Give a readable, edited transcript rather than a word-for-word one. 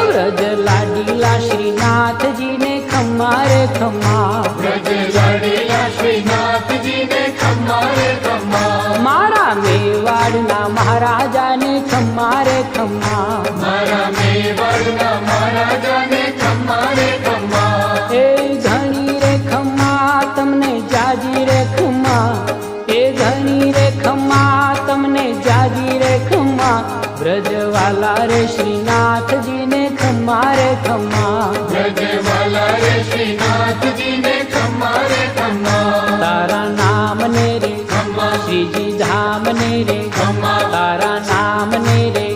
व्रज लाडीला श्रीनाथ जी ने खम्मा रे खम्मा, व्रज लाडीला श्रीनाथ जी ने खम्मा रे खम्मा, मारा मेवाड़ना महाराजा ने खम्मा रे खम्मा, मारा मेवाड़ना महाराजा ने खम्मा रे खम्मा, ए घणी रे खम्मा तमने जाजी रे खम्मा, ए घणी रे खम्मा तमने जाजी रे खम्मा, ब्रजवाला रे श्रीनाथ जी ने खम्मा रे खम्मा, ब्रजवाला रे श्रीनाथ जी ने खम्मा रे खम्मा, तारा नाम ने रे खम्मा, श्रीजी धाम ने रे खम्मा, तारा नाम ने रे